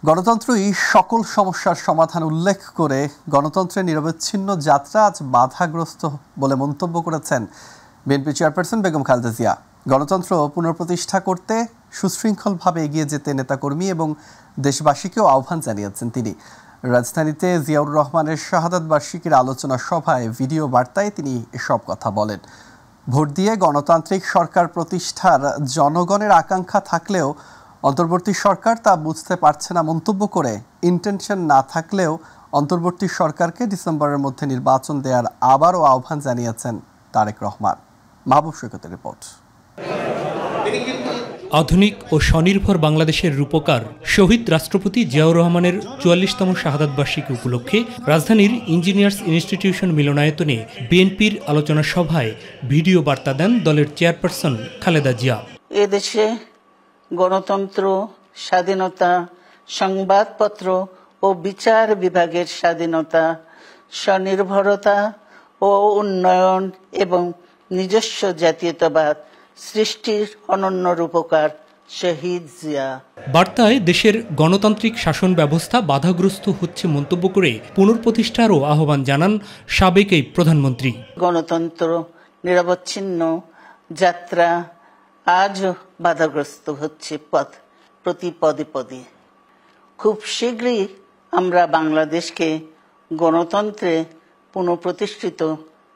গণতন্ত্রই সকল সমস্যার সমাধান উল্লেখ করে গণতন্ত্রের নিরবচ্ছিন্ন যাত্রা আজ বাধাগ্রস্ত বলে মন্তব্য করেছেন বিএনপি চেয়ারপারসন বেগম খালেদা জিয়া। গণতন্ত্র পুনঃপ্রতিষ্ঠা করতে সুশৃঙ্খলভাবে এগিয়ে যেতে নেতাকর্মী এবং দেশবাসীকেও আহ্বান জানিয়েছেন তিনি। রাজধানীতে জিয়াউর রহমানের শাহাদাত বার্ষিকীর আলোচনা সভায় ভিডিও বার্তায় তিনি এসব কথা বলেন। ভোট দিয়ে গণতান্ত্রিক সরকার প্রতিষ্ঠার জনগণের আকাঙ্ক্ষা থাকলেও অন্তর্বর্তী সরকার তা বুঝতে পারছে না মন্তব্য করে ইন্টেনশন না থাকলেও অন্তর্বর্তী সরকারকে ডিসেম্বরের মধ্যে নির্বাচন দেওয়ার আবারও আহ্বান জানিয়েছেন তারেক রহমান। মাহবুব সৈকতের রিপোর্ট। আধুনিক ও স্বনির্ভর বাংলাদেশের রূপকার শহীদ রাষ্ট্রপতি জিয়াউর রহমানের ৪৪তম শাহাদাত বার্ষিকী উপলক্ষে রাজধানীর ইঞ্জিনিয়ার্স ইনস্টিটিউশন মিলনায়তনে বিএনপির আলোচনা সভায় ভিডিও বার্তা দেন দলের চেয়ারপারসন খালেদা জিয়া। এদেশে গণতন্ত্র, স্বাধীনতা, সংবাদপত্র ও বিচার বিভাগের স্বাধীনতা, স্বনির্ভরতা ও উন্নয়ন এবং নিজস্ব জাতীয়তাবাদ সৃষ্টির অনন্য রূপকার শহীদ জিয়া। বার্তায় দেশের গণতান্ত্রিক শাসন ব্যবস্থা বাধাগ্রস্ত হচ্ছে মন্তব্য করে পুনঃপ্রতিষ্ঠারও আহ্বান জানান সাবেক এই প্রধানমন্ত্রী। গণতন্ত্র নিরবচ্ছিন্ন যাত্রা আজও বাধাগ্রস্ত হচ্ছে প্রতি পদে পদে। খুব শীঘ্রই আমরা বাংলাদেশকে গণতন্ত্রে পুনঃপ্রতিষ্ঠিত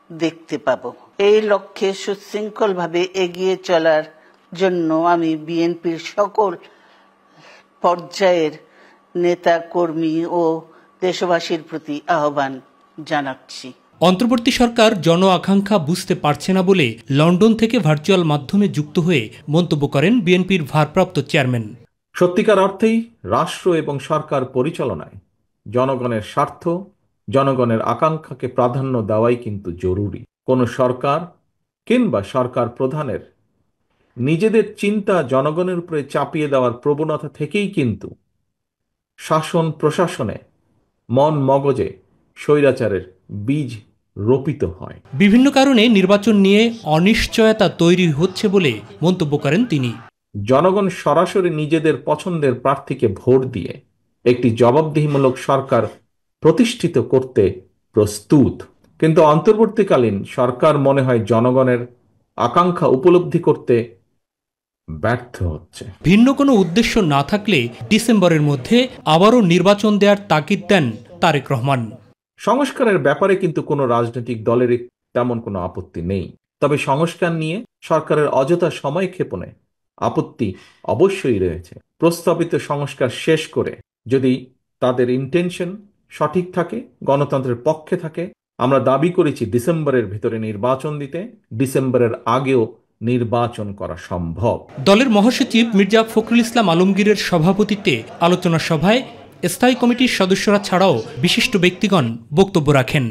দেখতে পাব। এই লক্ষ্যে সুশৃঙ্খলভাবে এগিয়ে চলার জন্য আমি বিএনপির সকল পর্যায়ের নেতা কর্মী ও দেশবাসীর প্রতি আহ্বান জানাচ্ছি। অন্তর্বর্তী সরকার জন আকাঙ্ক্ষা বুঝতে পারছে না বলে লন্ডন থেকে ভার্চুয়াল মাধ্যমে যুক্ত হয়ে মন্তব্য করেন বিএনপির ভারপ্রাপ্ত চেয়ারম্যান। সত্যিকার অর্থেই রাষ্ট্র এবং সরকার পরিচালনায় জনগণের স্বার্থ, জনগণের আকাঙ্ক্ষাকে প্রাধান্য দেওয়াই কিন্তু জরুরি। কোনো সরকার কিংবা সরকার প্রধানের নিজেদের চিন্তা জনগণের উপরে চাপিয়ে দেওয়ার প্রবণতা থেকেই কিন্তু শাসন প্রশাসনে মন মগজে স্বৈরাচারের বীজ রোপিত হয়। বিভিন্ন কারণে নির্বাচন নিয়ে অনিশ্চয়তা তৈরি হচ্ছে বলে মন্তব্য করেন তিনি। জনগণ সরাসরি নিজেদের পছন্দের প্রার্থীকে ভোট দিয়ে একটি জবাবদিহিমূলক সরকার প্রতিষ্ঠিত করতে প্রস্তুত, কিন্তু অন্তর্বর্তীকালীন সরকার মনে হয় জনগণের আকাঙ্ক্ষা উপলব্ধি করতে ব্যর্থ হচ্ছে। ভিন্ন কোনো উদ্দেশ্য না থাকলে ডিসেম্বরের মধ্যে আবারও নির্বাচন দেওয়ার তাগিদ দেন তারেক রহমান। সংস্কারের ব্যাপারে কিন্তু কোনো রাজনৈতিক দলের তেমন কোনো আপত্তি নেই, তবে সংস্কার নিয়ে সরকারের অযথা সময় ক্ষেপণে আপত্তি অবশ্যই রয়েছে। প্রস্তাবিত সংস্কার শেষ করে যদি তাদের ইন্টেনশন সঠিক থাকে, গণতন্ত্রের পক্ষে থাকে, আমরা দাবি করেছি ডিসেম্বরের ভিতরে নির্বাচন দিতে। ডিসেম্বরের আগেও নির্বাচন করা সম্ভব। দলের মহাসচিব মির্জা ফখরুল ইসলাম আলমগীরের সভাপতিত্বে আলোচনা সভায় স্থায়ী কমিটির সদস্যরা ছাড়াও বিশিষ্ট ব্যক্তিগণ বক্তব্য রাখেন।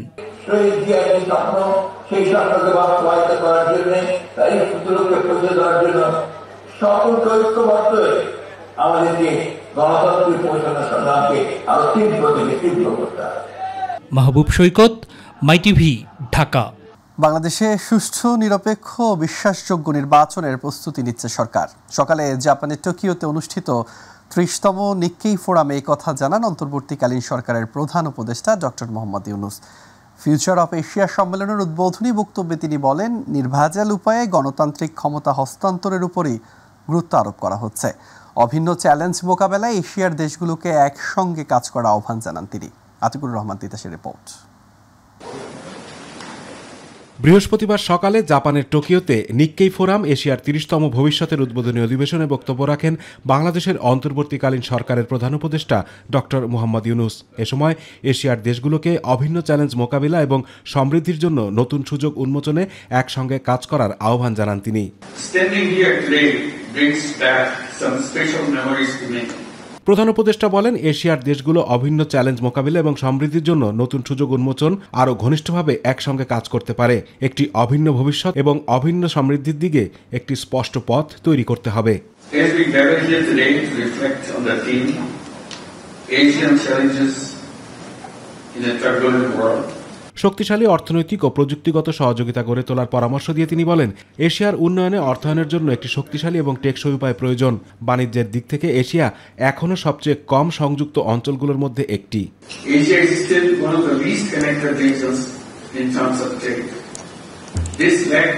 মাহবুব সৈকত, মাই টিভি, ঢাকা। বাংলাদেশে সুষ্ঠু, নিরপেক্ষ ও বিশ্বাসযোগ্য নির্বাচনের প্রস্তুতি নিচ্ছে সরকার। সকালে জাপানের টোকিওতে অনুষ্ঠিত ৩০তম নিক্কেই ফোরামে এই কথা জানান অন্তর্বর্তীকালীন সরকারের প্রধান উপদেষ্টা doctor Mohammad Yunus. Future of Asia সম্মেলনের উদ্বোধনী বক্তব্যে তিনি বলেন, নির্ভেজাল উপায়ে গণতান্ত্রিক ক্ষমতা হস্তান্তরের উপরই গুরুত্ব আরোপ করা হচ্ছে। অভিন্ন চ্যালেঞ্জ মোকাবেলায় এশিয়ার দেশগুলোকে একসঙ্গে কাজ করার আহ্বান জানান তিনি। আতিকুর রহমান তিতাসের রিপোর্ট। বৃহস্পতিবার সকালে জাপানের টোকিওতে নিক্কেই ফোরাম এশিয়ার ৩০তম ভবিষ্যতের উদ্বোধনী অধিবেশনে বক্তব্য রাখেন বাংলাদেশের অন্তর্বর্তীকালীন সরকারের প্রধান উপদেষ্টা ডক্টর মোহাম্মদ ইউনূস। এ সময় এশিয়ার দেশগুলোকে অভিন্ন চ্যালেঞ্জ মোকাবিলা এবং সমৃদ্ধির জন্য নতুন সুযোগ উন্মোচনে একসঙ্গে কাজ করার আহ্বান জানান তিনি। প্রধান উপদেষ্টা বলেন, এশিয়ার দেশগুলো অভিন্ন চ্যালেঞ্জ মোকাবিলা এবং সমৃদ্ধির জন্য নতুন সুযোগ উন্মোচন আরও ঘনিষ্ঠভাবে একসঙ্গে কাজ করতে পারে। একটি অভিন্ন ভবিষ্যৎ এবং অভিন্ন সমৃদ্ধির দিকে একটি স্পষ্ট পথ তৈরি করতে হবে। শক্তিশালী অর্থনৈতিক ও প্রযুক্তিগত সহযোগিতা গড়ে তোলার পরামর্শ দিয়ে তিনি বলেন, এশিয়ার উন্নয়নে অর্থায়নের জন্য একটি শক্তিশালী এবং টেকসই উপায় প্রয়োজন। বাণিজ্যের দিক থেকে এশিয়া এখনও সবচেয়ে কম সংযুক্ত অঞ্চলগুলোর মধ্যে একটি। Asia is still one of the least connected regions in terms of trade. This lack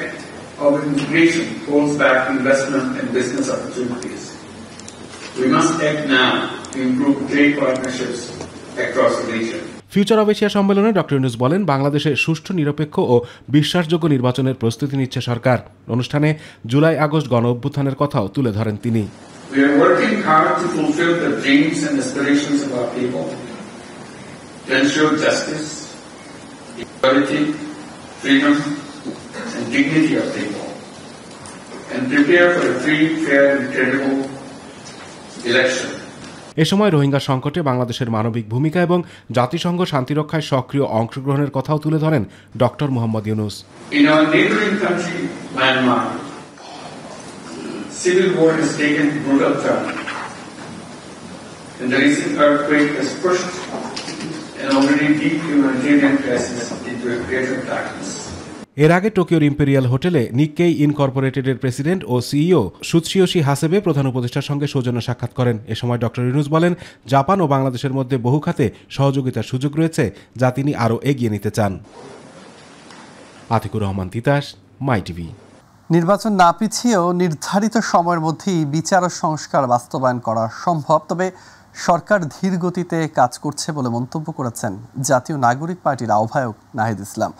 of integration holds back investment and business opportunities. We must act now to improve trade partnerships across the region. Future of Asia সম্মেলনে doctor Yunus বলেন, বাংলাদেশে সুষ্ঠু, নিরপেক্ষ ও বিশ্বাসযোগ্য নির্বাচনের প্রস্তুতি নিচ্ছে সরকার। অনুষ্ঠানে জুলাই-আগস্ট গণ-অভ্যুত্থানের কথাও তুলে ধরেন তিনি। We are working hard to fulfill the dreams and aspirations of our people, to ensure justice, equality, freedom, and dignity of people, and prepare for a free, fair, and credible election. এ সময় রোহিঙ্গা সংকটে বাংলাদেশের মানবিক ভূমিকা এবং জাতিসংঘ শান্তিরক্ষায় সক্রিয় অংশগ্রহণের কথাও তুলে ধরেন doctor Mohammad Yunus. In our neighboring country, Myanmar, civil war has taken brutal turn, and the recent earthquake has pushed an already deep humanitarian crisis into a greater darkness. এর আগে টোকিওর ইম্পেরিয়াল হোটেলে নিক্কেই ইনকর্পোরেটেডের প্রেসিডেন্ট ও সিইও সুতসিয়োশি হাসেবে প্রধান উপদেষ্টার সঙ্গে সৌজন্য সাক্ষাৎ করেন। এ সময় ডক্টর ইউনূস বলেন, জাপান ও বাংলাদেশের মধ্যে বহু খাতে সহযোগিতার সুযোগ রয়েছে, যা তিনি আরও এগিয়ে নিতে চান। আতিকুর রহমান তিতাস, মাই টিভি। নির্বাচন না পিছিয়েও নির্ধারিত সময়ের মধ্যেই বিচার ও সংস্কার বাস্তবায়ন করা সম্ভব, তবে সরকার ধীর গতিতে কাজ করছে বলে মন্তব্য করেছেন জাতীয় নাগরিক পার্টির আহ্বায়ক নাহিদ ইসলাম।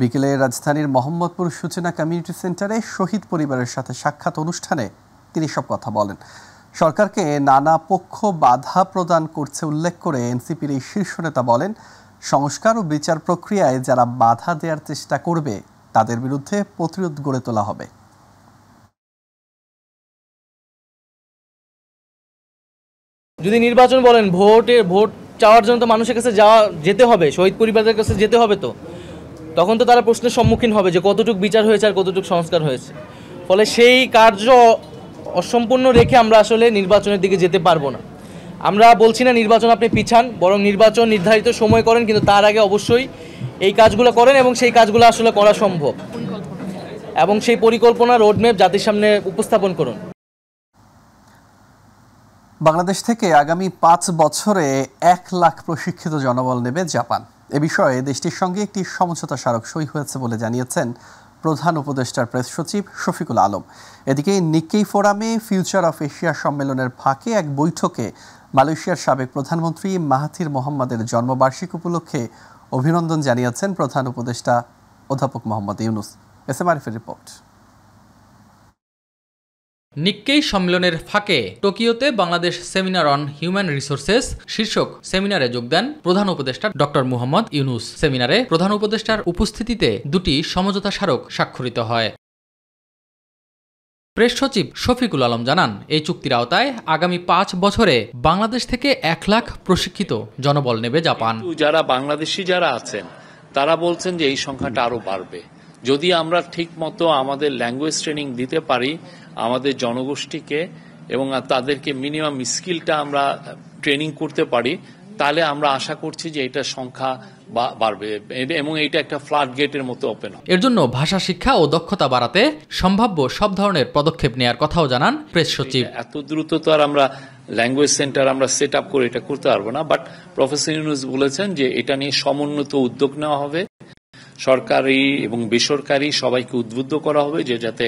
বিকেলে রাজধানীর মোহাম্মদপুর সূচনা কমিউনিটি সেন্টারে শহীদ পরিবারের সাথে সাক্ষাৎ অনুষ্ঠানে তিনি সব কথা বলেন। সরকারকে নানা পক্ষ বাধা প্রদান করছে উল্লেখ করে এনসিপির এই শীর্ষ নেতা বলেন, সংস্কার ও বিচার প্রক্রিয়ায় যারা বাধা দেওয়ার চেষ্টা করবে তাদের বিরুদ্ধে প্রতিরোধ গড়ে তোলা হবে। যদি নির্বাচন বলেন, ভোট চাওয়ার জন্য তো মানুষের কাছে যেতে হবে, শহীদ পরিবারের কাছে যেতে হবে, তখন তো তারা প্রশ্নের সম্মুখীন হবে যে কতটুকু বিচার হয়েছে আর কতটুকু সংস্কার হয়েছে। ফলে সেই কার্য অসম্পূর্ণ রেখে আমরা আসলে নির্বাচনের দিকে যেতে পারবো না। আমরা বলছি না নির্বাচন আপনি পিছান, বরং নির্বাচন নির্ধারিত সময় করেন, কিন্তু তার আগে অবশ্যই এই কাজগুলো করেন এবং সেই কাজগুলো আসলে করা সম্ভব, এবং সেই পরিকল্পনা রোডম্যাপ জাতির সামনে উপস্থাপন করুন। বাংলাদেশ থেকে আগামী 5 বছরে 1 লাখ প্রশিক্ষিত জনবল নেবে জাপান। এ বিষয়ে দেশটির সঙ্গে একটি সমঝোতা স্মারক সই হয়েছে বলে জানিয়েছেন প্রধান উপদেষ্টার প্রেস সচিব শফিকুল আলম। এদিকে নিক্কেই ফোরামে ফিউচার অফ এশিয়া সম্মেলনের ফাঁকে এক বৈঠকে মালয়েশিয়ার সাবেক প্রধানমন্ত্রী মাহাথির মোহাম্মদের জন্মবার্ষিকী উপলক্ষে অভিনন্দন জানিয়েছেন প্রধান উপদেষ্টা অধ্যাপক মোহাম্মদ ইউনূস। এসএমআরএফের রিপোর্ট। নিক্কেই সম্মেলনের ফাঁকে টোকিওতে Bangladesh seminar on human resources শীর্ষক সেমিনারে যোগ দেন প্রধান উপদেষ্টা ডক্টর মুহাম্মদ ইউনূস। সেমিনারে প্রধান উপদেষ্টার উপস্থিতিতে দুটি সমঝোতা স্মারক স্বাক্ষরিত হয়। প্রেস সচিব শফিকুল আলম জানান, এই চুক্তির আওতায় আগামী 5 বছরে বাংলাদেশ থেকে 1 লাখ প্রশিক্ষিত জনবল নেবে জাপান। যারা বাংলাদেশি যারা আছেন তারা বলছেন যে এই সংখ্যাটা আরো বাড়বে যদি আমরা ঠিক মতো আমাদের ল্যাঙ্গুয়েজ ট্রেনিং দিতে পারি আমাদের জনগোষ্ঠীকে, এবং তাদেরকে মিনিমাম স্কিলটা আমরা ট্রেনিং করতে পারি, তাহলে আমরা আশা করছি যে এটার সংখ্যা বাড়বে এবং এটা একটা ফ্লাড গেটের মতো ওপেন হবে। এর জন্য ভাষা শিক্ষা ও দক্ষতা বাড়াতে সম্ভাব্য সব ধরনের পদক্ষেপ নেওয়ার কথাও জানান প্রেস সচিব। এত দ্রুত তো আর আমরা ল্যাঙ্গুয়েজ সেন্টার আমরা সেট আপ করে এটা করতে পারবো না, বাট প্রফেসর ইউনূস বলেছেন যে এটা নিয়ে সমন্বিত উদ্যোগ নেওয়া হবে, সরকারি এবং বেসরকারি সবাইকে উদ্বুদ্ধ করা হবে যে যাতে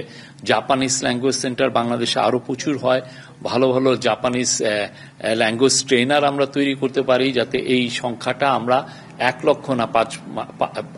জাপানিজ ল্যাঙ্গুয়েজ সেন্টার বাংলাদেশে আরো প্রচুর হয়, ভালো ভালো জাপানিজ ল্যাঙ্গুয়েজ ট্রেনার আমরা তৈরি করতে পারি, যাতে এই সংখ্যাটা আমরা 1 লক্ষ না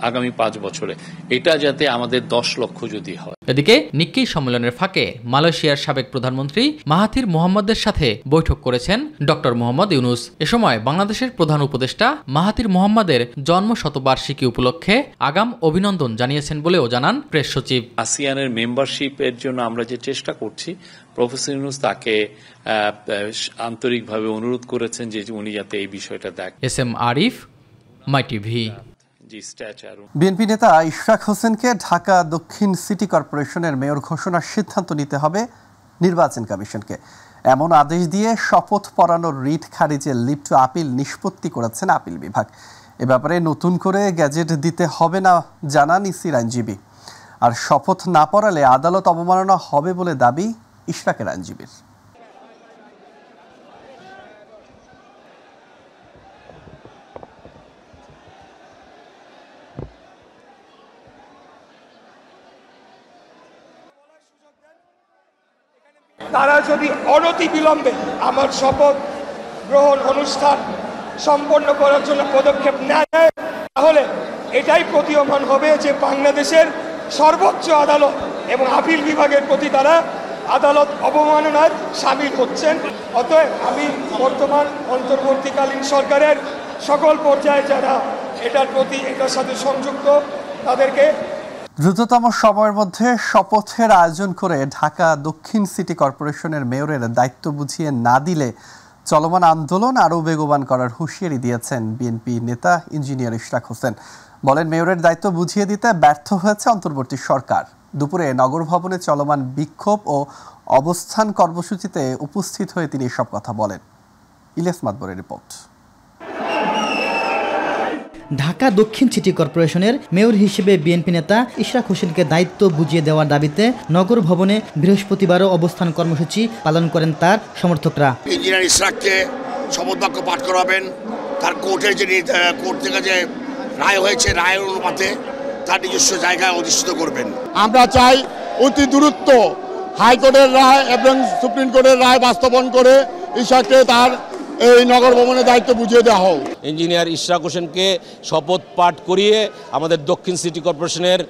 আগামী 5 বছরে এটা যাতে আমাদের 10 লক্ষ যদি হয়। এদিকে নিক্কেই সম্মেলনের ফাঁকে মালয়েশিয়ার সাবেক প্রধানমন্ত্রী মাহাথির মোহাম্মদের সাথে বৈঠক করেছেন ডক্টর মোহাম্মদ ইউনূস। এ সময় বাংলাদেশের প্রধান উপদেষ্টা মাহাথির মোহাম্মদের জন্মশতবার্ষিকী উপলক্ষে আগাম অভিনন্দন জানিয়েছেন বলেও জানান প্রেস সচিব। আসিয়ানের মেম্বারশিপের জন্য আমরা যে চেষ্টা করছি, প্রফেসর ইউনূস তাকে আন্তরিকভাবে অনুরোধ করেছেন যে উনি যাতে এই বিষয়টা দেখেন। এসএম আরিফ, মাই টিভি। বিএনপি নেতা ইশরাক হোসেনকে ঢাকা দক্ষিণ সিটি কর্পোরেশনের মেয়র ঘোষণার সিদ্ধান্ত নিতে হবে নির্বাচন কমিশনকে। এমন আদেশ দিয়ে শপথ পড়ানোর রিট খারিজের লিভ টু আপিল নিষ্পত্তি করেছেন আপিল বিভাগ। এ ব্যাপারে নতুন করে গ্যাজেট দিতে হবে না জানান ইসির আইনজীবী। আর শপথ না পড়ালে আদালত অবমাননা হবে বলে দাবি ইশরাকের আইনজীবীর। তারা যদি অনতি বিলম্বে আমার শপথ গ্রহণ অনুষ্ঠান সম্পন্ন করার জন্য পদক্ষেপ নেয়, তাহলে এটাই প্রতীয়মান হবে যে বাংলাদেশের সর্বোচ্চ আদালত এবং আপিল বিভাগের প্রতি তারা আদালত অবমাননার সামিল হচ্ছেন। অতএব আমি বর্তমান অন্তর্বর্তীকালীন সরকারের সকল পর্যায়ে যারা এটার সাথে সংযুক্ত তাদেরকে দ্রুততম সময়ের মধ্যে শপথের আয়োজন করে ঢাকা দক্ষিণ সিটি কর্পোরেশনের মেয়রের দায়িত্ব বুঝিয়ে না দিলে চলমান আন্দোলন আরও বেগবান করার হুঁশিয়ারি দিয়েছেন বিএনপি নেতা ইঞ্জিনিয়ার ইশরাক হোসেন। বলেন, মেয়রের দায়িত্ব বুঝিয়ে দিতে ব্যর্থ হয়েছে অন্তর্বর্তী সরকার। দুপুরে নগর ভবনে চলমান বিক্ষোভ ও অবস্থান কর্মসূচিতে উপস্থিত হয়ে তিনি এসব কথা বলেন। ইলিয়াস মাতবরের রিপোর্ট। ঢাকা দক্ষিণ সিটি কর্পোরেশনের মেয়র হিসেবে বিএনপি নেতা ইশরাক হোসেনকে দায়িত্ব বুঝিয়ে দেওয়ার দাবিতে নগর ভবনে বৃহস্পতিবারও অবস্থান কর্মসূচি পালন করেন তার সমর্থকরা। ইঞ্জিনিয়ার ইশরাককে শপথ বাক্য পাঠ করাবেন, তার কোর্ট থেকে যে রায় হয়েছে রায়ের অনুপাতে তার নিজস্ব জায়গায় অধিষ্ঠিত করবেন। আমরা চাই অতি দ্রুত হাইকোর্টের রায় এবং সুপ্রিম কোর্টের রায় বাস্তবায়ন করে ইশরাককে তার এই নগর ভবনের দায়িত্ব বুঝিয়ে দেওয়া হোক। ইঞ্জিনিয়ার ইশরাক হোসেনকে শপথ পাঠ করিয়ে আমাদের দক্ষিণ সিটি কর্পোরেশনের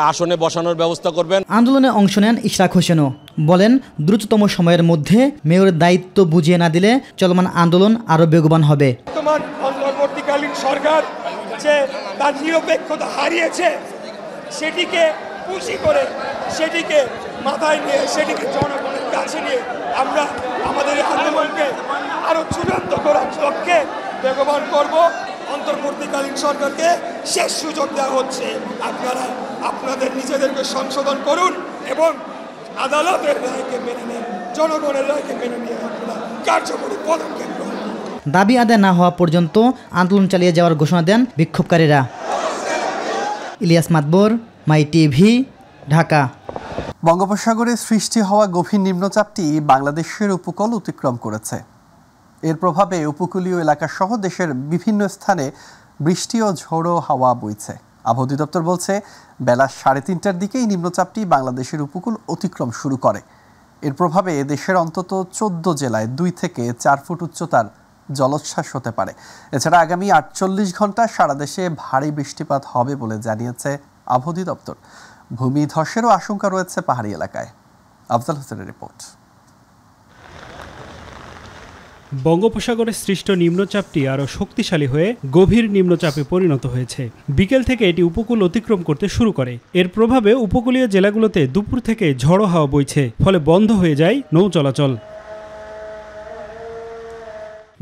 আসনে বসানোর ব্যবস্থা করবেন। আন্দোলনে অংশ নেন ইশরাক হোসেনও। বলেন, দ্রুততম সময়ের মধ্যে মেয়রের দায়িত্ব বুঝিয়ে না দিলে চলমান আন্দোলন আরও বেগবান হবে। বর্তমান অন্তর্বর্তীকালীন সরকার যে তার নিরপেক্ষতা হারিয়েছে সেটিকে পুঁজি করে, সেটিকে মাথায় নিয়ে, সেটিকে জনগণের কাছে নিয়ে আমরা আমাদের আন্দোলনকে আরো চূড়ান্ত করার লক্ষ্যে বেগবান করব। অন্তর্বর্তীকালীন সরকারকে শেষ সুযোগ দেওয়া হচ্ছে। আপনারা আপনাদের নিজেদেরকে সংশোধন করুন এবং আদালতের রায়কে মেনে নেন, জনগণের রায়কে মেনে নিয়ে আপনারা কার্যকরী পদক্ষেপ গ্রহণ করুন। দাবি আদায় না হওয়া পর্যন্ত আন্দোলন চালিয়ে যাওয়ার ঘোষণা দেন বিক্ষোভকারীরা। ইলিয়াস মাতবর, মাই টিভি, ঢাকা। বঙ্গোপসাগরে সৃষ্টি হওয়া গভীর নিম্নচাপটি বাংলাদেশের উপকূল অতিক্রম করেছে। এর প্রভাবে উপকূলীয় এলাকা সহ দেশের বিভিন্ন স্থানে বৃষ্টি ও ঝোড়ো হাওয়া বইছে। আবহাওয়া অধিদপ্তর বলছে, বেলা 3:30টার দিকেই নিম্নচাপটি বাংলাদেশের উপকূল অতিক্রম শুরু করে। এর প্রভাবে দেশের অন্তত 14 জেলায় 2 থেকে 4 ফুট উচ্চতার জলোচ্ছ্বাস হতে পারে। এছাড়া আগামী 48 ঘন্টা সারা দেশে ভারী বৃষ্টিপাত হবে বলে জানিয়েছে আবহাওয়া অধিদপ্তর। ভূমিধসেরও আশঙ্কা রয়েছে পাহাড়ি এলাকায়। আফজাল হোসেনের রিপোর্ট। বঙ্গোপসাগরে সৃষ্ট নিম্নচাপটি আরও শক্তিশালী হয়ে গভীর নিম্নচাপে পরিণত হয়েছে। বিকেল থেকে এটি উপকূল অতিক্রম করতে শুরু করে। এর প্রভাবে উপকূলীয় জেলাগুলোতে দুপুর থেকে ঝড়ো হাওয়া বইছে, ফলে বন্ধ হয়ে যায় নৌ চলাচল।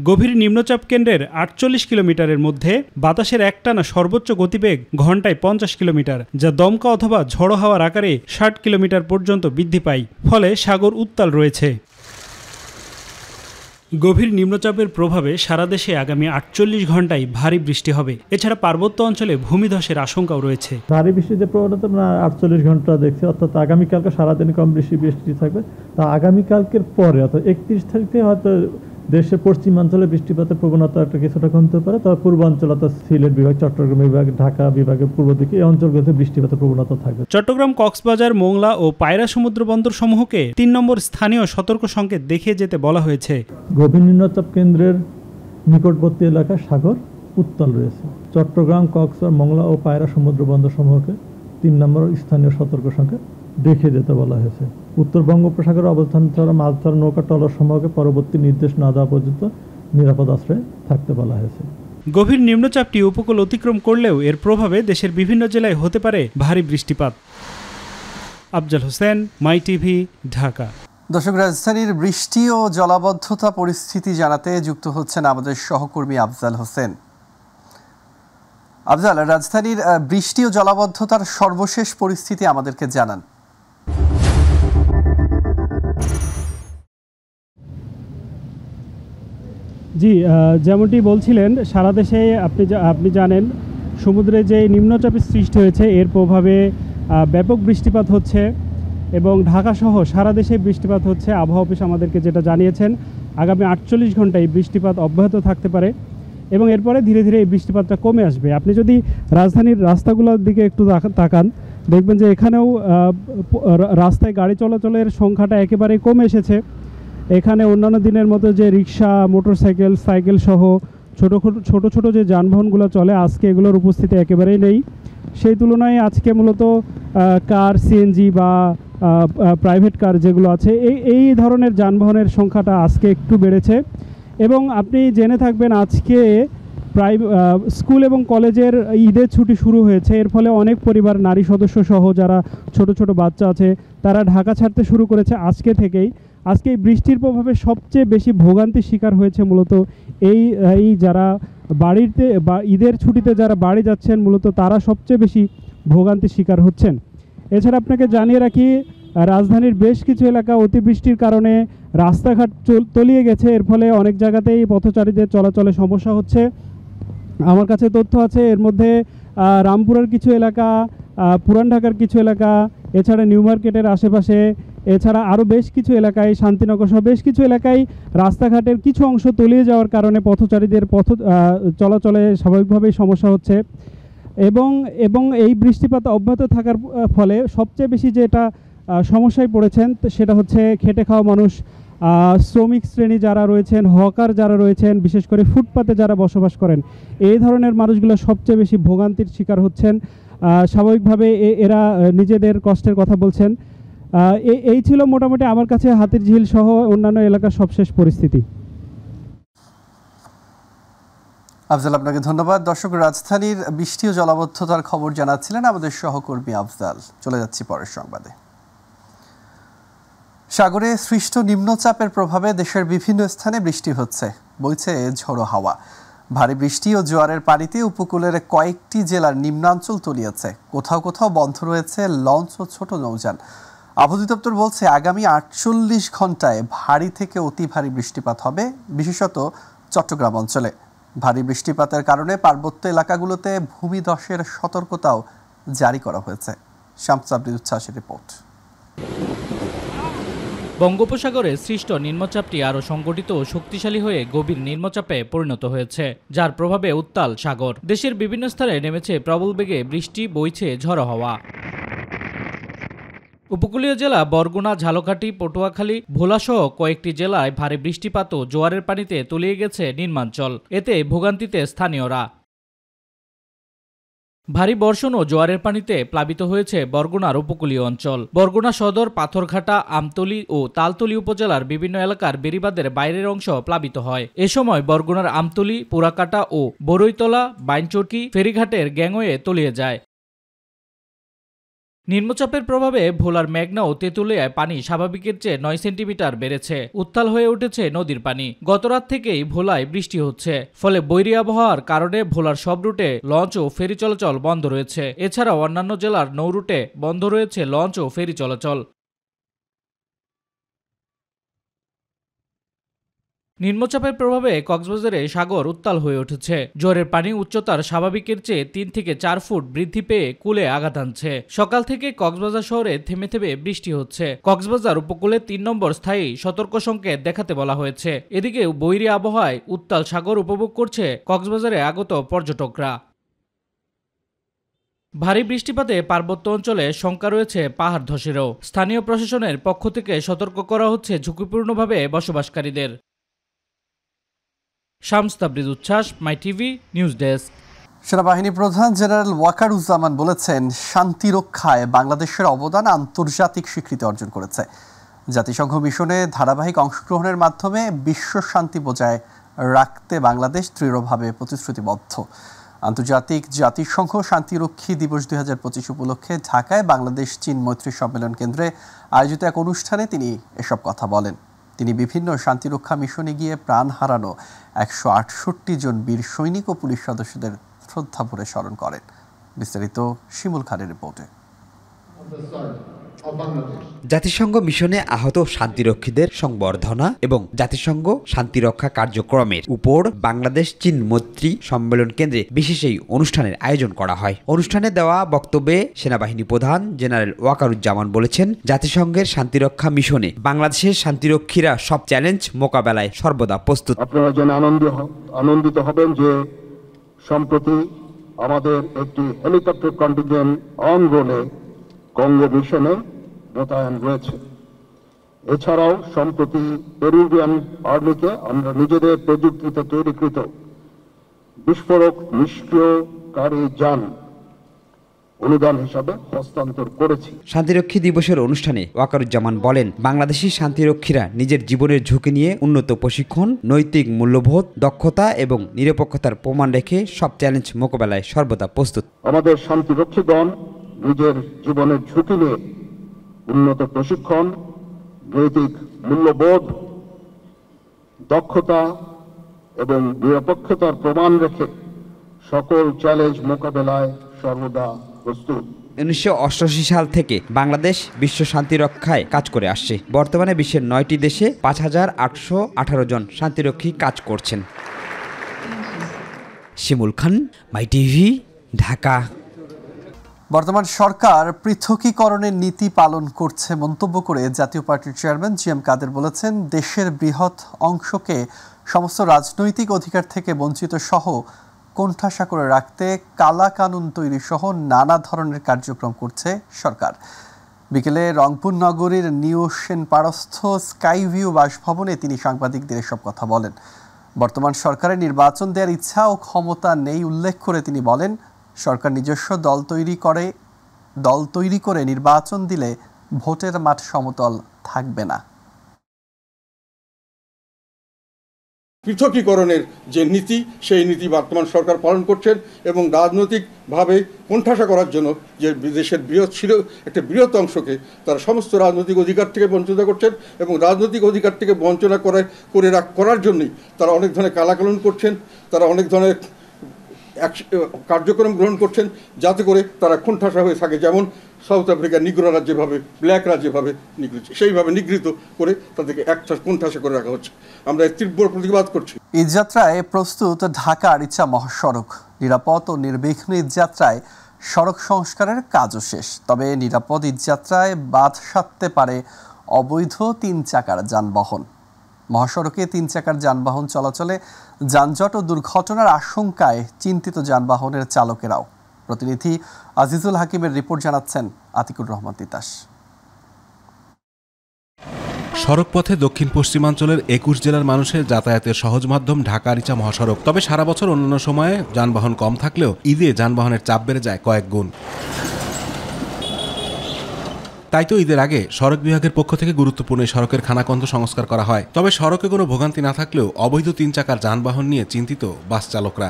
গভীর নিম্নচাপ কেন্দ্রের 48 কিলোমিটারের মধ্যে বাতাসের একটানা সর্বোচ্চ গতিবেগ ঘন্টায় 50 কিলোমিটার, যা দমকা অথবা ঝড়ো হাওয়ার আকারে 60 কিলোমিটার পর্যন্ত বৃদ্ধি পায়। ফলে সাগর উত্তাল রয়েছে। গভীর নিম্নচাপের প্রভাবে সারা দেশে আগামী 48 ঘন্টায় ভারী বৃষ্টি হবে। এছাড়া পার্বত্য অঞ্চলে ভূমিধসের আশঙ্কাও রয়েছে। ভারী বৃষ্টির প্রবণতা 48 ঘন্টা দেখছি, অর্থাৎ আগামীকালকে সারাদিন কম বেশি বৃষ্টি থাকবে। তা আগামীকালকের পরে অর্থাৎ 31 তারিখ থেকে হয়তো দেশের পশ্চিমাঞ্চলে বৃষ্টিপাতের প্রবণতা কিছুটা কমতে পারে। তবে পূর্বাঞ্চল অর্থাৎ সিলেট বিভাগ, চট্টগ্রাম বিভাগ, ঢাকা বিভাগের পূর্ব দিকে এই অঞ্চলগুলোতে বৃষ্টিপাতের প্রবণতা থাকবে। চট্টগ্রাম, কক্সবাজার, মোংলা ও পায়রা সমুদ্র বন্দর সমূহকে 3 নম্বর স্থানীয় সতর্ক সংকেত দেখিয়ে যেতে বলা হয়েছে। গভীর নিম্নচাপ কেন্দ্রের নিকটবর্তী এলাকায় সাগর উত্তাল রয়েছে। চট্টগ্রাম, কক্সবাজার, মোংলা ও পায়রা সমুদ্র বন্দর সমূহকে 3 নম্বর স্থানীয় সতর্ক সংকেত দেখিয়ে যেতে বলা হয়েছে। উত্তর বঙ্গোপসাগরে অবস্থান ছাড়া মাছ ধরা নৌকা ট্রলার সমূহকে পরবর্তী নির্দেশ না দেওয়া পর্যন্ত নিরাপদ আশ্রয়ে থাকতে বলা হয়েছে। গভীর নিম্নচাপটি উপকূল অতিক্রম করলেও এর প্রভাবে দেশের বিভিন্ন জেলায় হতে পারে ভারী বৃষ্টিপাত। আফজাল হোসেন, মাই টিভি, ঢাকা। দর্শক, রাজধানীর বৃষ্টি ও জলাবদ্ধতা পরিস্থিতি জানাতে যুক্ত হচ্ছেন আমাদের সহকর্মী আফজাল হোসেন। আফজাল, রাজধানীর বৃষ্টি ও জলাবদ্ধতার সর্বশেষ পরিস্থিতি আমাদেরকে জানান। জি, যেমনটি বলছিলেন, সারা দেশে আপনি জানেন সমুদ্রে যে নিম্নচাপের সৃষ্টি হয়েছে এর প্রভাবে ব্যাপক বৃষ্টিপাত হচ্ছে এবং ঢাকাসহ সারা দেশে বৃষ্টিপাত হচ্ছে। আবহাওয়া অফিস আমাদেরকে যেটা জানিয়েছেন, আগামী 48 ঘন্টায় বৃষ্টিপাত অব্যাহত থাকতে পারে এবং এরপরে ধীরে ধীরে এই বৃষ্টিপাতটা কমে আসবে। আপনি যদি রাজধানীর রাস্তাগুলোর দিকে একটু তাকান, দেখবেন যে এখানেও রাস্তায় গাড়ি চলাচলের সংখ্যাটা একেবারেই কমে এসেছে। এখানে অন্যান্য দিনের মতো যে রিক্সা, মোটরসাইকেল, সাইকেল সহ ছোট ছোট যে যানবাহনগুলো চলে, আজকে এগুলোর উপস্থিতি একেবারেই নেই। সেই তুলনায় আজকে মূলত কার, সিএনজি বা প্রাইভেট কার যেগুলো আছে, এই ধরনের যানবাহনের সংখ্যাটা আজকে একটু বেড়েছে। এবং আপনি জেনে থাকবেন আজকে প্রায় স্কুল এবং কলেজের ঈদের ছুটি শুরু হয়েছে। এর ফলে অনেক পরিবার, নারী সদস্য সহ যারা ছোট ছোট বাচ্চা আছে, তারা ঢাকা ছাড়তে শুরু করেছে আজকে থেকেই। আজকে এই বৃষ্টির প্রভাবে সবচেয়ে বেশি ভোগান্তির শিকার হয়েছে মূলত এই যারা বাড়িতে বা ঈদের ছুটিতে যারা বাড়ি যাচ্ছেন, মূলত তারা সবচেয়ে বেশি ভোগান্তির শিকার হচ্ছেন। এছাড়া আপনাকে জানিয়ে রাখি, রাজধানীর বেশ কিছু এলাকা অতিবৃষ্টির কারণে রাস্তাঘাট তলিয়ে গেছে। এর ফলে অনেক জায়গাতেই পথচারীদের চলাচলে সমস্যা হচ্ছে। আমার কাছে তথ্য আছে, এর মধ্যে রামপুরার কিছু এলাকা, পুরান ঢাকার কিছু এলাকা, এছাড়া নিউ মার্কেটের আশেপাশে, এছাড়া আরও বেশ কিছু এলাকায়, শান্তিনগর সহ বেশ কিছু এলাকায় রাস্তাঘাটের কিছু অংশ তলিয়ে যাওয়ার কারণে পথচারীদের চলাচলে স্বাভাবিকভাবেই সমস্যা হচ্ছে। এবং এই বৃষ্টিপাত অব্যাহত থাকার ফলে সবচেয়ে বেশি যেটা সমস্যায় পড়েছেন সেটা হচ্ছে খেটে খাওয়া মানুষ, শ্রমিক শ্রেণী যারা রয়েছেন, হকার যারা রয়েছেন, বিশেষ করে ফুটপাতে যারা বসবাস করেন, এই ধরনের মানুষগুলো সবচেয়ে বেশি ভোগান্তির শিকার হচ্ছেন। স্বাভাবিকভাবে এরা নিজেদের কষ্টের কথা বলছেন। এই ছিল মোটামুটি আমার কাছে হাতিরঝিল সহ অন্যান্য এলাকার সবশেষ পরিস্থিতি। আফজাল, আপনাকে ধন্যবাদ। দর্শক, রাজধানীর বৃষ্টি ও জলাবদ্ধতার খবর জানাচ্ছিলেন আমাদের সহকর্মী আফজাল। চলে যাচ্ছি পরের সংবাদে। সাগরে সৃষ্ট নিম্নচাপের প্রভাবে দেশের বিভিন্ন স্থানে বৃষ্টি হচ্ছে, বইছে ঝোড়ো হাওয়া। ভারী বৃষ্টি ও জোয়ারের পানিতে উপকূলের কয়েকটি জেলার নিম্নাঞ্চল তলিয়েছে। কোথাও কোথাও বন্ধ রয়েছে লঞ্চ ও ছোট নৌযান। আবহাওয়া অধিদপ্তর বলছে আগামী 48 ঘন্টায় ভারী থেকে অতি ভারী বৃষ্টিপাত হবে, বিশেষত চট্টগ্রাম অঞ্চলে। ভারী বৃষ্টিপাতের কারণে পার্বত্য এলাকাগুলোতে ভূমিধসের সতর্কতাও জারি করা হয়েছে। শামস আব্দুল উচ্ছ্বাসের রিপোর্ট। বঙ্গোপসাগরে সৃষ্ট নিম্নচাপটি আরও সংগঠিত ও শক্তিশালী হয়ে গভীর নিম্নচাপে পরিণত হয়েছে, যার প্রভাবে উত্তাল সাগর। দেশের বিভিন্ন স্থানে নেমেছে প্রবল বেগে বৃষ্টি, বইছে ঝড়ো হাওয়া। উপকূলীয় জেলা বরগুনা, ঝালকাঠি, পটুয়াখালী, ভোলাসহ কয়েকটি জেলায় ভারী বৃষ্টিপাত ও জোয়ারের পানিতে তলিয়ে গেছে নিম্নাঞ্চল। এতে ভোগান্তিতে স্থানীয়রা। ভারী বর্ষণ ও জোয়ারের পানিতে প্লাবিত হয়েছে বরগুনার উপকূলীয় অঞ্চল। বরগুনা সদর, পাথরঘাটা, আমতলী ও তালতলী উপজেলার বিভিন্ন এলাকার বেড়িবাঁধের বাইরের অংশ প্লাবিত হয়। এ সময় বরগুনার আমতলী, পুরাকাটা ও বরৈতলা, বাইনচরকি, ফেরিঘাটের গ্যাংওয়ে তলিয়ে যায়। নিম্নচাপের প্রভাবে ভোলার মেঘনা ও তেঁতুলিয়ায় পানি স্বাভাবিকের চেয়ে 9 সেন্টিমিটার বেড়েছে। উত্তাল হয়ে উঠেছে নদীর পানি। গতরাত থেকেই ভোলায় বৃষ্টি হচ্ছে, ফলে বৈরী আবহাওয়ার কারণে ভোলার সব রুটে লঞ্চ ও ফেরি চলাচল বন্ধ রয়েছে। এছাড়াও অন্যান্য জেলার নৌ রুটে বন্ধ রয়েছে লঞ্চ ও ফেরি চলাচল। নিম্নচাপের প্রভাবে কক্সবাজারে সাগর উত্তাল হয়ে উঠেছে। জোয়ারের পানি উচ্চতার স্বাভাবিকের চেয়ে 3 থেকে 4 ফুট বৃদ্ধি পেয়ে কূলে আঘাত আনছে। সকাল থেকে কক্সবাজার শহরে থেমে থেমে বৃষ্টি হচ্ছে। কক্সবাজার উপকূলে 3 নম্বর স্থায়ী সতর্ক সংকেত দেখাতে বলা হয়েছে। এদিকে বৈরী আবহাওয়ায় উত্তাল সাগর উপভোগ করছে কক্সবাজারে আগত পর্যটকরা। ভারী বৃষ্টিপাতে পার্বত্য অঞ্চলে শঙ্কা রয়েছে পাহাড় ধসেরও। স্থানীয় প্রশাসনের পক্ষ থেকে সতর্ক করা হচ্ছে ঝুঁকিপূর্ণভাবে বসবাসকারীদের। শামস তাবরিজ উচ্ছ্বাস, মাই টিভি নিউজ ডেস্ক। সেনাবাহিনী প্রধান জেনারেল ওয়াকারুজ্জামান বলেছেন, শান্তি রক্ষায় বাংলাদেশের অবদান আন্তর্জাতিক স্বীকৃতি অর্জন করেছে। জাতিসংঘ মিশনে ধারাবাহিক অংশগ্রহণের মাধ্যমে বিশ্ব শান্তি বজায় রাখতে বাংলাদেশ দৃঢ়ভাবে প্রতিশ্রুতিবদ্ধ। আন্তর্জাতিক জাতিসংঘ শান্তিরক্ষী দিবস 2025 উপলক্ষে ঢাকায় বাংলাদেশ চীন মৈত্রী সম্মেলন কেন্দ্রে আয়োজিত এক অনুষ্ঠানে তিনি এসব কথা বলেন। তিনি বিভিন্ন শান্তিরক্ষা মিশনে গিয়ে প্রাণ হারানো 168 জন বীর সৈনিক ও পুলিশ সদস্যদের শ্রদ্ধা ভরে স্মরণ করেন। বিস্তারিত শিমুল খানের রিপোর্টে। জাতিসংঘ মিশনে আহত শান্তিরক্ষীদের সংবর্ধনা এবং জাতিসংঘ শান্তিরক্ষা কার্যক্রমের উপর বাংলাদেশ চীন মৈত্রী সম্মেলন কেন্দ্রে বিশেষ এই অনুষ্ঠানের আয়োজন করা হয়। অনুষ্ঠানে দেওয়া বক্তব্যে সেনাবাহিনী প্রধান জেনারেল ওয়াকারুজ্জামান বলেছেন, জাতিসংঘের শান্তিরক্ষা মিশনে বাংলাদেশের শান্তিরক্ষীরা সব চ্যালেঞ্জ মোকাবেলায় সর্বদা প্রস্তুত। আপনারা জেনে আনন্দিত হবেন যে সম্প্রতি আমাদের একটি হেলিকপ্টার কন্টিনজেন্ট অন রোলে কঙ্গো মিশনে মোতায়েন রয়েছে। এছাড়াও সম্প্রতি পেরুভিয়ান আর্মিকে আমরা নিজেদের প্রযুক্তিতে তৈরিকৃত বিস্ফোরক নিষ্ক্রিয়কারী যান অনুদান হিসাবে হস্তান্তর করেছি। শান্তিরক্ষী দিবসের অনুষ্ঠানে ওয়াকারুজ্জামান বলেন, বাংলাদেশি শান্তিরক্ষীরা নিজের জীবনের ঝুঁকি নিয়ে উন্নত প্রশিক্ষণ, নৈতিক মূল্যবোধ, দক্ষতা এবং নিরপেক্ষতার প্রমাণ রেখে সব চ্যালেঞ্জ মোকাবেলায় সর্বদা প্রস্তুত। আমাদের শান্তিরক্ষীগণ নিজের জীবনের ঝুঁকি নিয়ে উন্নত প্রশিক্ষণ, নৈতিক মূল্যবোধ, দক্ষতা এবং নিরপেক্ষতার প্রমাণ রেখে সকল চ্যালেঞ্জ মোকাবেলায় সর্বদা প্রস্তুত। 1988 সাল থেকে বাংলাদেশ বিশ্ব শান্তি রক্ষায় কাজ করে আসছে। বর্তমানে বিশ্বের 9টি দেশে 5818 জন শান্তিরক্ষী কাজ করছেন। শিমুল খান, মাই টিভি, ঢাকা। বর্তমান সরকার পৃথকীকরণের নীতি পালন করছে মন্তব্য করে জাতীয় পার্টির চেয়ারম্যান জি.এম. কাদের বলেছেন, দেশের বৃহৎ অংশকে সমস্ত রাজনৈতিক অধিকার থেকে বঞ্চিত সহ কোণঠাসা করে রাখতে কালা কানুন তৈরি সহ নানা ধরনের কার্যক্রম করছে সরকার। বিকেলে রংপুর নগরীর নিউ সেনপাড়স্থ স্কাইভিউ বাসভবনে তিনি সাংবাদিকদের এসব কথা বলেন। বর্তমান সরকারের নির্বাচন দেওয়ার ইচ্ছা ও ক্ষমতা নেই উল্লেখ করে তিনি বলেন, সরকার নিজস্ব দল তৈরি করে নির্বাচন দিলে ভোটের মাঠ সমতল থাকবে না। পৃথকীকরণের যে নীতি, সেই নীতি বর্তমান সরকার পালন করছেন এবং রাজনৈতিকভাবে কোণঠাসা করার জন্য যে দেশের একটা বৃহৎ অংশকে তারা সমস্ত রাজনৈতিক অধিকার থেকে বঞ্চিত করছেন এবং রাজনৈতিক অধিকার থেকে বঞ্চনা করার জন্যই তারা অনেক ধরনের কালাকানুন করছেন, তারা অনেক ধরনের কার্যক্রম গ্রহণ করছেন যাতে করে তারা কোণঠাসা হয়ে থাকে। যেমন সাউথ আফ্রিকার নিগ্রোরা যেভাবে ব্ল্যাকরা যেভাবে সেইভাবে নিগৃহীত করে তাদেরকে কোণঠাসা করে রাখা হচ্ছে। আমরা তীব্র প্রতিবাদ করছি। ঈদযাত্রায় প্রস্তুত ঢাকা আরিচা মহাসড়ক। নিরাপদ ও নির্বিঘ্ন ঈদযাত্রায় সড়ক সংস্কারের কাজও শেষ। তবে নিরাপদ ঈদযাত্রায় বাধ সাধতে পারে অবৈধ 3 চাকার যানবাহন। মহাসড়কে 3 চাকার যানবাহন চলাচলে যানজট ও দুর্ঘটনার আশঙ্কায় চিন্তিত যানবাহনের চালকেরাও। প্রতিনিধি আজিজুল হাকিমের রিপোর্ট জানাচ্ছেন আতিকুর রহমান তিতাস। সড়কপথে দক্ষিণ পশ্চিমাঞ্চলের 21 জেলার মানুষের যাতায়াতের সহজ মাধ্যম ঢাকা আরিচা মহাসড়ক। তবে সারা বছর অন্যান্য সময়ে যানবাহন কম থাকলেও ঈদে যানবাহনের চাপ বেড়ে যায় কয়েক গুণ। তাই তো ঈদের আগে সড়ক বিভাগের পক্ষ থেকে গুরুত্বপূর্ণ সড়কের খানাখন্দ সংস্কার করা হয়। তবে সড়কে কোনো ভোগান্তি না থাকলেও অবৈধ 3 চাকার যানবাহন নিয়ে চিন্তিত বাস চালকরা।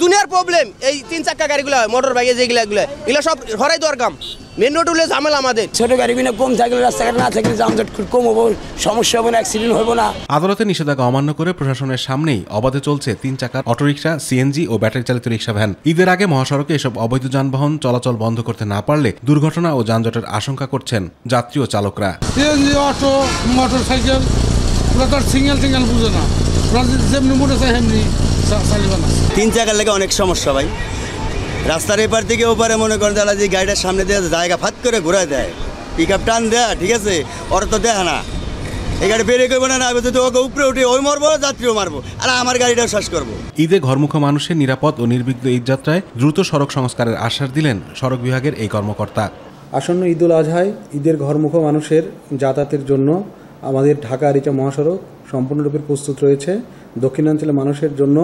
দুনিয়ার প্রবলেম এই 3 চাকা গাড়িগুলো, মোটর বাইকে যেগুলো এগুলো সব হরাই দরকার। মেন রোড হলে ঝামেলা আমাদের। ছোট গাড়িগুলো কম থাকলে, রাস্তাঘাট না থাকলে যানজট খুব কম হবো, সমস্যা হবে না, অ্যাক্সিডেন্ট হবে না। আদালতে নিষেধাজ্ঞা অমান্য করে প্রশাসনের সামনেই অবাধে চলছে 3 চাকার অটোরিকশা, সিএনজি ও ব্যাটারি চালিত রিকশা ভ্যান। ঈদের আগে মহাসড়কে এসব অবৈধ যানবাহন চলাচল বন্ধ করতে না পারলে দুর্ঘটনা ও যানজটের আশঙ্কা করছেন যাত্রী ও চালকরা। সিএনজি, অটো, মোটর সাইকেল তো সিঙ্গেল বুঝে না, যেমনি মোটর সাইকেল 3 চাকার লেগে অনেক সমস্যা ভাই। রাস্তার এপার থেকে ওপারে মনে করেন তারা যে গাড়িটার সামনে দিয়ে জায়গা ফাত করে ঘুরায় দেয়, পিক আপ টান দেয়, ঠিক আছে, ওরা তো দেখা না, এই গাড়ি বেরিয়ে করবো না, যদি ওকে উপরে উঠে ওই মারবো, যাত্রীও মারবো, আর আমার গাড়িটাও শেষ করবো। ঈদে ঘরমুখ মানুষের নিরাপদ ও নির্বিঘ্ন ঈদযাত্রায় দ্রুত সড়ক সংস্কারের আশ্বাস দিলেন সড়ক বিভাগের এই কর্মকর্তা। আসন্ন ঈদুল আজহায় ঈদের ঘরমুখ মানুষের যাতায়াতের জন্য আমাদের ঢাকা আরিচা মহাসড়ক সম্পূর্ণরূপে প্রস্তুত রয়েছে। দক্ষিণাঞ্চলের মানুষের জন্য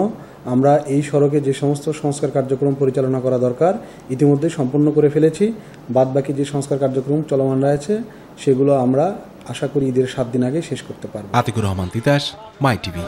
আমরা এই সড়কে যে সমস্ত সংস্কার কার্যক্রম পরিচালনা করা দরকার ইতিমধ্যে সম্পন্ন করে ফেলেছি। বাদবাকি যে সংস্কার কার্যক্রম চলমান রয়েছে সেগুলো আমরা আশা করি ঈদের 7 দিন আগে শেষ করতে পারব। আতিকুর রহমান তিতাস, মাই টিভি।